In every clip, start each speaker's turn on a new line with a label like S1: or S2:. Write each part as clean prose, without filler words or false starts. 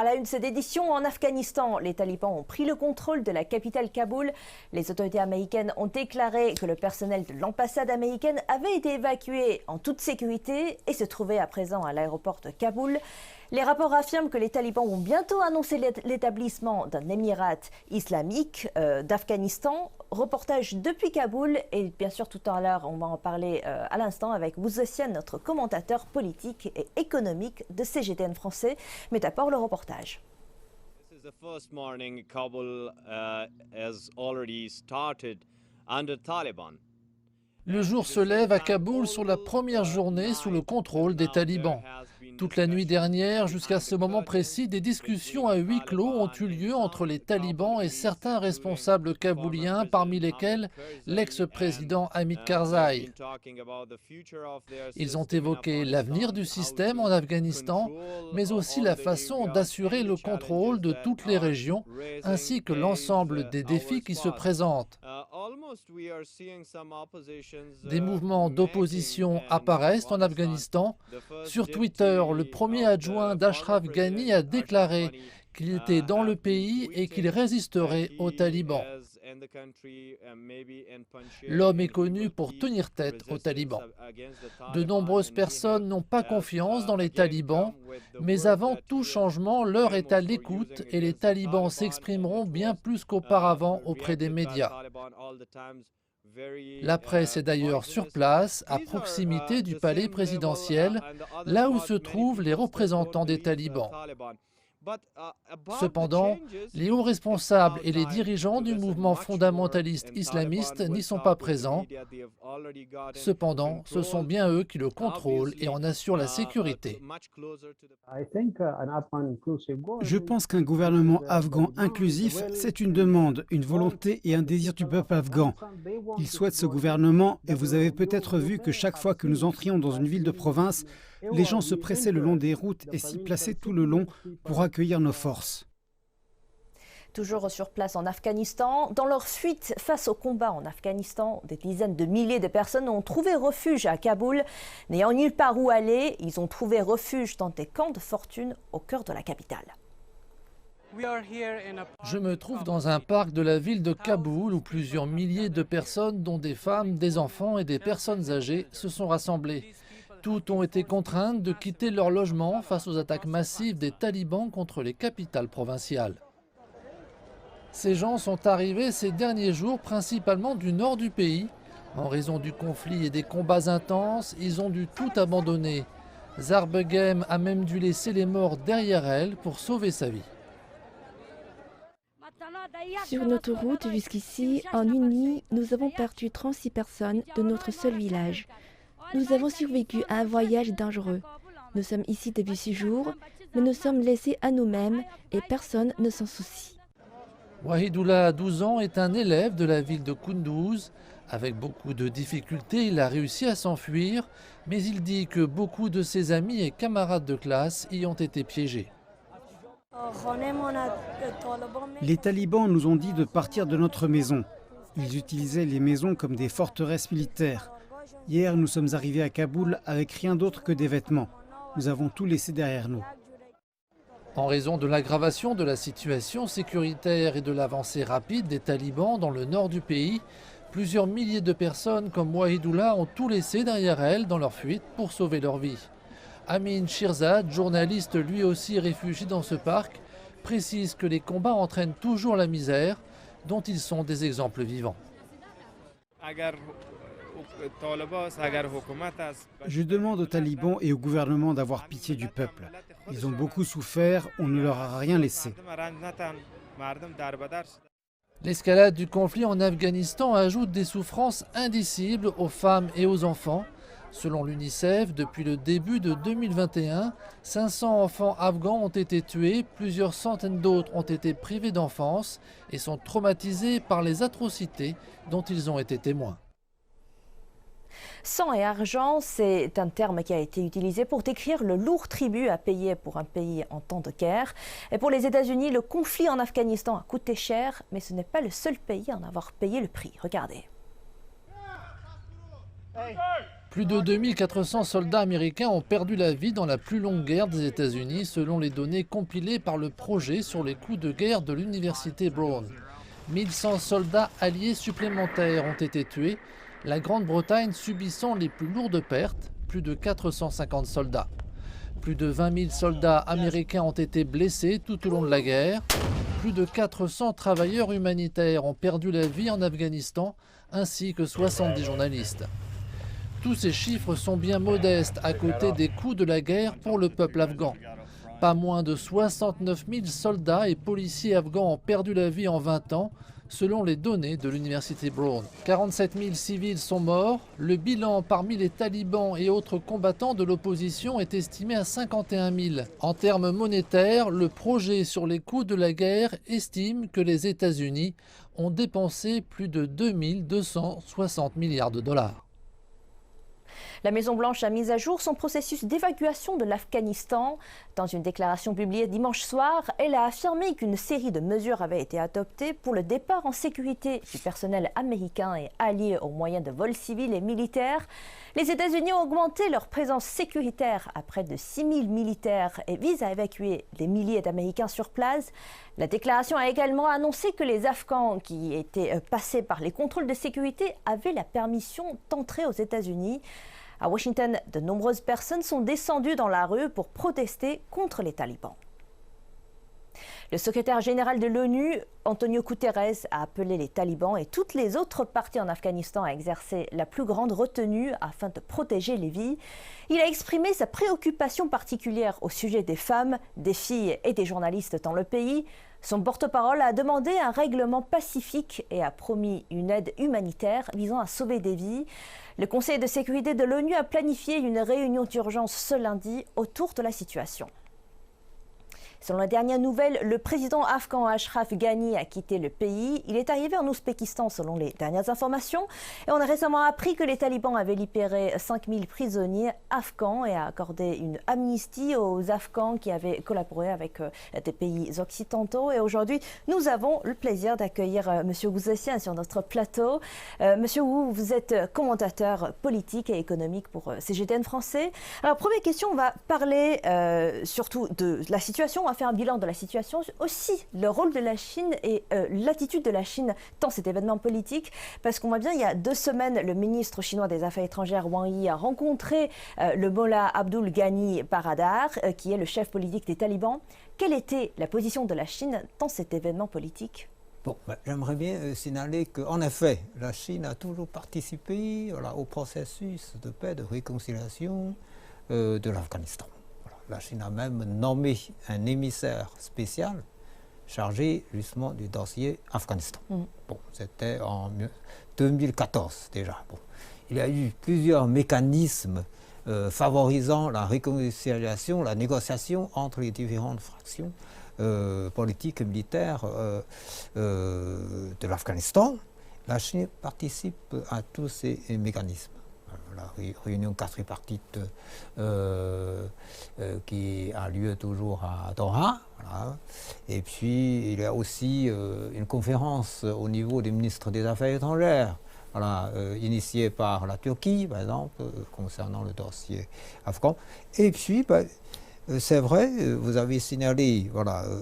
S1: À la une de cette édition, en Afghanistan, les talibans ont pris le contrôle de la capitale Kaboul. Les autorités américaines ont déclaré que le personnel de l'ambassade américaine avait été évacué en toute sécurité et se trouvait à présent à l'aéroport de Kaboul. Les rapports affirment que les talibans vont bientôt annoncer l'établissement d'un émirat islamique d'Afghanistan. Reportage depuis Kaboul et bien sûr tout à l'heure, on va en parler à l'instant avec Bouzassian, notre commentateur politique et économique de CGTN français. Mais d'abord le reportage.
S2: This is the first morning Kabul has already started under Taliban.
S3: Le jour se lève à Kaboul sur la première journée sous le contrôle des talibans. Toute la nuit dernière, jusqu'à ce moment précis, des discussions à huis clos ont eu lieu entre les talibans et certains responsables kabouliens, parmi lesquels l'ex-président Hamid Karzai. Ils ont évoqué l'avenir du système en Afghanistan, mais aussi la façon d'assurer le contrôle de toutes les régions, ainsi que l'ensemble des défis qui se présentent. Des mouvements d'opposition apparaissent en Afghanistan. Sur Twitter, le premier adjoint d'Ashraf Ghani a déclaré qu'il était dans le pays et qu'il résisterait aux talibans. L'homme est connu pour tenir tête aux talibans. De nombreuses personnes n'ont pas confiance dans les talibans, mais avant tout changement, l'heure est à l'écoute et les talibans s'exprimeront bien plus qu'auparavant auprès des médias. La presse est d'ailleurs sur place, à proximité du palais présidentiel, là où se trouvent les représentants des talibans. Cependant, les hauts responsables et les dirigeants du mouvement fondamentaliste islamiste n'y sont pas présents. Cependant, ce sont bien eux qui le contrôlent et en assurent la sécurité.
S4: Je pense qu'un gouvernement afghan inclusif, c'est une demande, une volonté et un désir du peuple afghan. Ils souhaitent ce gouvernement et vous avez peut-être vu que chaque fois que nous entrions dans une ville de province, les gens se pressaient le long des routes et s'y plaçaient tout le long pour accueillir nos forces.
S1: Toujours sur place en Afghanistan, dans leur fuite face au combat en Afghanistan, des dizaines de milliers de personnes ont trouvé refuge à Kaboul. N'ayant nulle part où aller, ils ont trouvé refuge dans des camps de fortune au cœur de la capitale.
S3: Je me trouve dans un parc de la ville de Kaboul où plusieurs milliers de personnes, dont des femmes, des enfants et des personnes âgées, se sont rassemblées. Toutes ont été contraintes de quitter leur logement face aux attaques massives des talibans contre les capitales provinciales. Ces gens sont arrivés ces derniers jours principalement du nord du pays. En raison du conflit et des combats intenses, ils ont dû tout abandonner. Zarbeghem a même dû laisser les morts derrière elle pour sauver sa vie.
S5: Sur notre route jusqu'ici, en une nuit, nous avons perdu 36 personnes de notre seul village. Nous avons survécu à un voyage dangereux. Nous sommes ici depuis 6 jours, mais nous sommes laissés à nous-mêmes et personne ne s'en soucie.
S3: Wahidoullah, 12 ans, est un élève de la ville de Kunduz. Avec beaucoup de difficultés, il a réussi à s'enfuir, mais il dit que beaucoup de ses amis et camarades de classe y ont été piégés.
S4: Les talibans nous ont dit de partir de notre maison. Ils utilisaient les maisons comme des forteresses militaires. Hier, nous sommes arrivés à Kaboul avec rien d'autre que des vêtements. Nous avons tout laissé derrière nous.
S3: En raison de l'aggravation de la situation sécuritaire et de l'avancée rapide des talibans dans le nord du pays, plusieurs milliers de personnes comme Wahidoullah ont tout laissé derrière elles dans leur fuite pour sauver leur vie. Amin Shirzad, journaliste lui aussi réfugié dans ce parc, précise que les combats entraînent toujours la misère, dont ils sont des exemples vivants.
S4: Je demande aux talibans et au gouvernement d'avoir pitié du peuple. Ils ont beaucoup souffert, on ne leur a rien laissé.
S3: L'escalade du conflit en Afghanistan ajoute des souffrances indicibles aux femmes et aux enfants. Selon l'UNICEF, depuis le début de 2021, 500 enfants afghans ont été tués, plusieurs centaines d'autres ont été privés d'enfance et sont traumatisés par les atrocités dont ils ont été témoins.
S1: Sang et argent, c'est un terme qui a été utilisé pour décrire le lourd tribut à payer pour un pays en temps de guerre. Et pour les États-Unis, le conflit en Afghanistan a coûté cher, mais ce n'est pas le seul pays à en avoir payé le prix. Regardez.
S3: Plus de 2400 soldats américains ont perdu la vie dans la plus longue guerre des États-Unis, selon les données compilées par le projet sur les coups de guerre de l'université Brown. 1100 soldats alliés supplémentaires ont été tués, la Grande-Bretagne subissant les plus lourdes pertes, plus de 450 soldats. Plus de 20 000 soldats américains ont été blessés tout au long de la guerre. Plus de 400 travailleurs humanitaires ont perdu la vie en Afghanistan, ainsi que 70 journalistes. Tous ces chiffres sont bien modestes à côté des coûts de la guerre pour le peuple afghan. Pas moins de 69 000 soldats et policiers afghans ont perdu la vie en 20 ans, selon les données de l'université Brown. 47 000 civils sont morts. Le bilan parmi les talibans et autres combattants de l'opposition est estimé à 51 000. En termes monétaires, le projet sur les coûts de la guerre estime que les États-Unis ont dépensé plus de 2 260 milliards de dollars.
S1: La Maison-Blanche a mis à jour son processus d'évacuation de l'Afghanistan. Dans une déclaration publiée dimanche soir, elle a affirmé qu'une série de mesures avait été adoptées pour le départ en sécurité du personnel américain et allié aux moyens de vol civil et militaire. Les États-Unis ont augmenté leur présence sécuritaire à près de 6 000 militaires et visent à évacuer des milliers d'Américains sur place. La déclaration a également annoncé que les Afghans qui étaient passés par les contrôles de sécurité avaient la permission d'entrer aux États-Unis. À Washington, de nombreuses personnes sont descendues dans la rue pour protester contre les talibans. Le secrétaire général de l'ONU, Antonio Guterres, a appelé les talibans et toutes les autres parties en Afghanistan à exercer la plus grande retenue afin de protéger les vies. Il a exprimé sa préoccupation particulière au sujet des femmes, des filles et des journalistes dans le pays. Son porte-parole a demandé un règlement pacifique et a promis une aide humanitaire visant à sauver des vies. Le Conseil de sécurité de l'ONU a planifié une réunion d'urgence ce lundi autour de la situation. Selon la dernière nouvelle, le président afghan Ashraf Ghani a quitté le pays. Il est arrivé en Ouzbékistan selon les dernières informations. Et on a récemment appris que les talibans avaient libéré 5 000 prisonniers afghans et a accordé une amnistie aux Afghans qui avaient collaboré avec des pays occidentaux. Et aujourd'hui, nous avons le plaisir d'accueillir M. Ouzassian sur notre plateau. Monsieur Wu, vous êtes commentateur politique et économique pour CGTN français. Alors, première question, on va parler surtout de la situation. On va faire un bilan de la situation, aussi le rôle de la Chine et l'attitude de la Chine dans cet événement politique, parce qu'on voit bien, il y a 2 semaines, le ministre chinois des Affaires étrangères Wang Yi a rencontré le Mollah Abdul Ghani Baradar, qui est le chef politique des talibans. Quelle était la position de la Chine dans cet événement politique?
S6: Bon, j'aimerais bien signaler qu'en effet, la Chine a toujours participé au processus de paix, de réconciliation de l'Afghanistan. La Chine a même nommé un émissaire spécial chargé justement du dossier Afghanistan. Bon, c'était en 2014 déjà. Bon. Il y a eu plusieurs mécanismes favorisant la réconciliation, la négociation entre les différentes fractions politiques et militaires de l'Afghanistan. La Chine participe à tous ces mécanismes. La réunion quadripartite qui a lieu toujours à Doha. Voilà. Et puis, il y a aussi une conférence au niveau des ministres des Affaires étrangères, initiée par la Turquie, par exemple, concernant le dossier afghan. Et puis, c'est vrai, vous avez signalé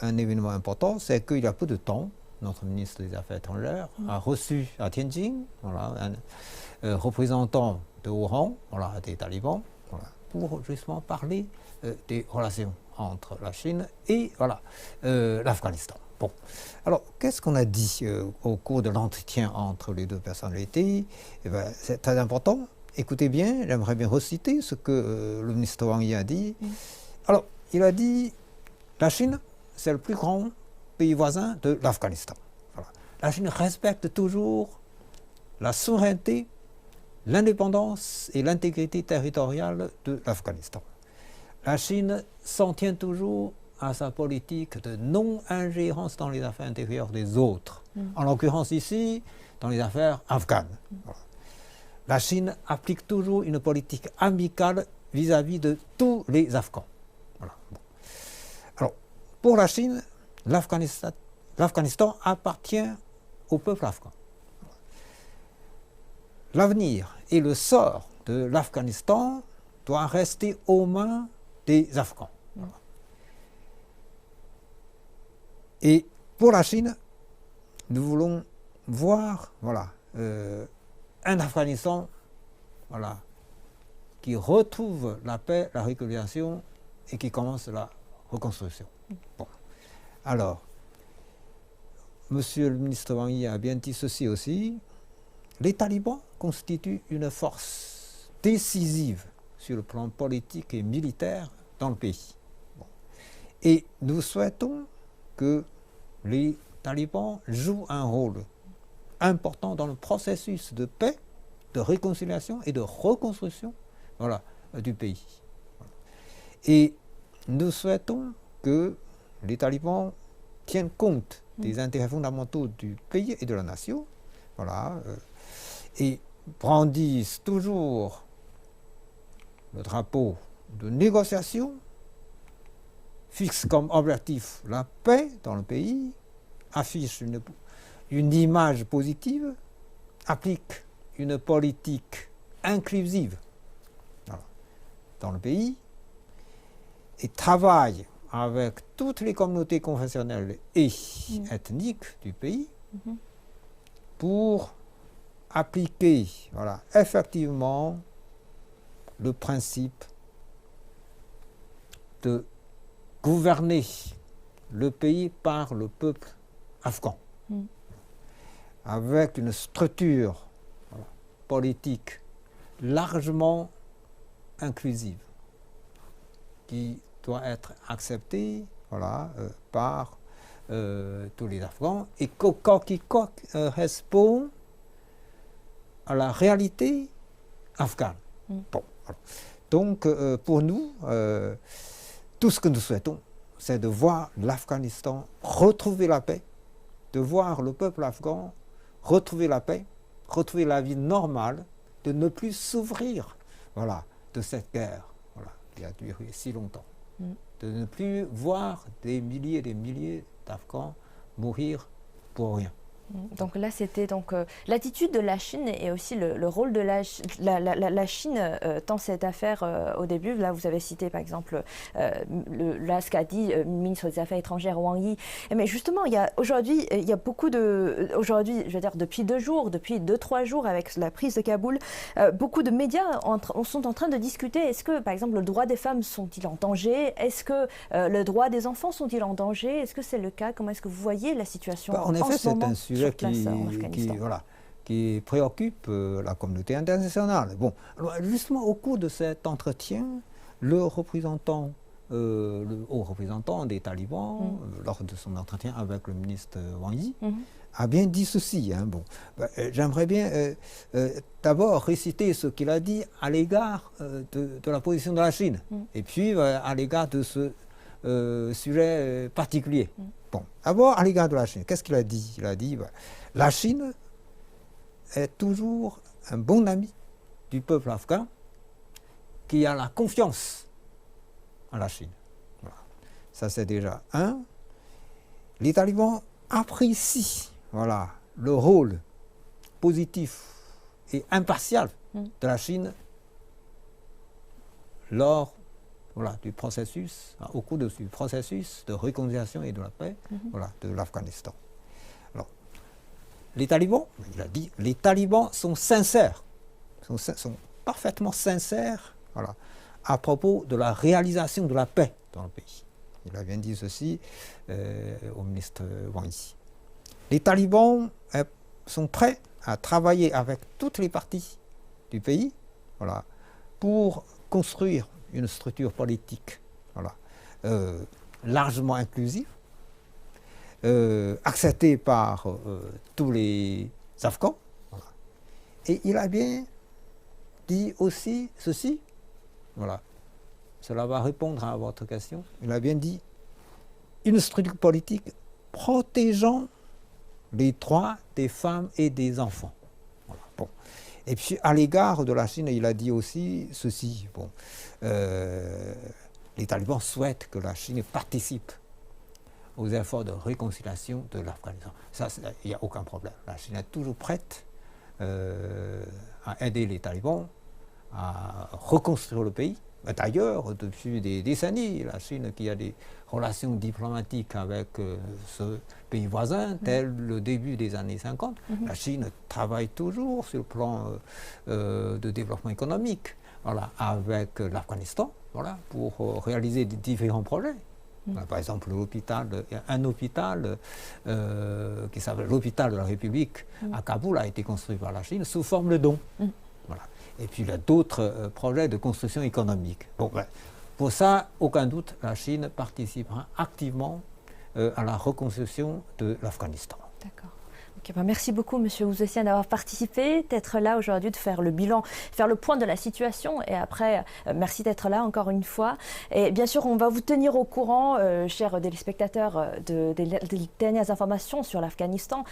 S6: un événement important, c'est qu'il y a peu de temps, notre ministre des Affaires étrangères a reçu à Tianjin un représentant de haut rang, des talibans, pour justement parler des relations entre la Chine et l'Afghanistan. Bon, alors qu'est-ce qu'on a dit au cours de l'entretien entre les deux personnalités? C'est très important. Écoutez bien, j'aimerais bien reciter ce que le ministre Wang Yi a dit. Alors, il a dit, la Chine, c'est le plus grand pays voisin de l'Afghanistan. La Chine respecte toujours la souveraineté, l'indépendance et l'intégrité territoriale de l'Afghanistan. La Chine s'en tient toujours à sa politique de non-ingérence dans les affaires intérieures des autres, en l'occurrence ici, dans les affaires afghanes. La Chine applique toujours une politique amicale vis-à-vis de tous les Afghans. Alors, pour la Chine, l'Afghanistan appartient au peuple afghan. L'avenir et le sort de l'Afghanistan doit rester aux mains des Afghans. Voilà. Et pour la Chine, nous voulons voir un Afghanistan qui retrouve la paix, la réconciliation et qui commence la reconstruction. Bon. Alors, Monsieur le ministre Wang Yi a bien dit ceci aussi, les talibans constituent une force décisive sur le plan politique et militaire dans le pays. Bon. Et nous souhaitons que les talibans jouent un rôle important dans le processus de paix, de réconciliation et de reconstruction du pays. Et nous souhaitons que les talibans tiennent compte des intérêts fondamentaux du pays et de la nation, et brandissent toujours le drapeau de négociation, fixent comme objectif la paix dans le pays, affichent une image positive, appliquent une politique inclusive dans le pays et travaillent avec toutes les communautés confessionnelles et ethniques du pays pour appliquer effectivement le principe de gouverner le pays par le peuple afghan, avec une structure politique largement inclusive qui doit être acceptée par tous les Afghans et qui répond à la réalité afghane. Bon, donc pour nous, tout ce que nous souhaitons, c'est de voir l'Afghanistan retrouver la paix, de voir le peuple afghan retrouver la paix, retrouver la vie normale, de ne plus souffrir de cette guerre qui a duré si longtemps, de ne plus voir des milliers et des milliers d'Afghans mourir pour rien.
S1: Donc là, c'était l'attitude de la Chine et aussi le rôle de la Chine dans cette affaire au début. Là, vous avez cité par exemple ce qu'a dit le ministre des Affaires étrangères Wang Yi. Mais justement, aujourd'hui, il y a beaucoup aujourd'hui, je veux dire, depuis 2-3 jours, avec la prise de Kaboul, beaucoup de médias sont en train de discuter. Est-ce que, par exemple, le droit des femmes sont-ils en danger? Est-ce que le droit des enfants sont-ils en danger? Est-ce que c'est le cas? Comment est-ce que vous voyez la situation
S6: en effet, c'est un sujet qui préoccupe la communauté internationale. Bon, alors justement au cours de cet entretien, le haut représentant des talibans, lors de son entretien avec le ministre Wang Yi, a bien dit ceci. J'aimerais bien d'abord réciter ce qu'il a dit à l'égard de la position de la Chine, et puis à l'égard de ce sujet particulier. Bon, d'abord, à l'égard de la Chine, qu'est-ce qu'il a dit? Il a dit la Chine est toujours un bon ami du peuple afghan qui a la confiance en la Chine. Voilà. Ça, c'est déjà un. Les talibans apprécient le rôle positif et impartial de la Chine lors du processus, au cours du processus de réconciliation et de la paix de l'Afghanistan. Alors, les talibans, il a dit, les talibans sont sincères, sont parfaitement sincères à propos de la réalisation de la paix dans le pays. Il a bien dit ceci au ministre Wang Yi. Les talibans sont prêts à travailler avec toutes les parties du pays pour construire une structure politique largement inclusive, acceptée par tous les Afghans. Et il a bien dit aussi ceci, cela va répondre à votre question, il a bien dit une structure politique protégeant les droits des femmes et des enfants. Bon. Et puis à l'égard de la Chine, il a dit aussi ceci. Bon, les talibans souhaitent que la Chine participe aux efforts de réconciliation de l'Afghanistan. Ça, il n'y a aucun problème. La Chine est toujours prête à aider les talibans à reconstruire le pays. D'ailleurs, depuis des décennies, la Chine qui a des relations diplomatiques avec ce pays voisin, tel le début des années 50, la Chine travaille toujours sur le plan de développement économique, voilà, avec l'Afghanistan, voilà, pour réaliser différents projets. Par exemple, un hôpital qui s'appelle l'hôpital de la République à Kaboul a été construit par la Chine sous forme de don. Voilà. Et puis il y a d'autres projets de construction économique. Bon, ouais. Pour ça, aucun doute, la Chine participera activement à la reconstruction de l'Afghanistan.
S1: D'accord. Okay, merci beaucoup, M. Ouzossian, d'avoir participé, d'être là aujourd'hui, de faire le bilan, faire le point de la situation. Et après, merci d'être là encore une fois. Et bien sûr, on va vous tenir au courant, chers téléspectateurs, des dernières informations sur l'Afghanistan.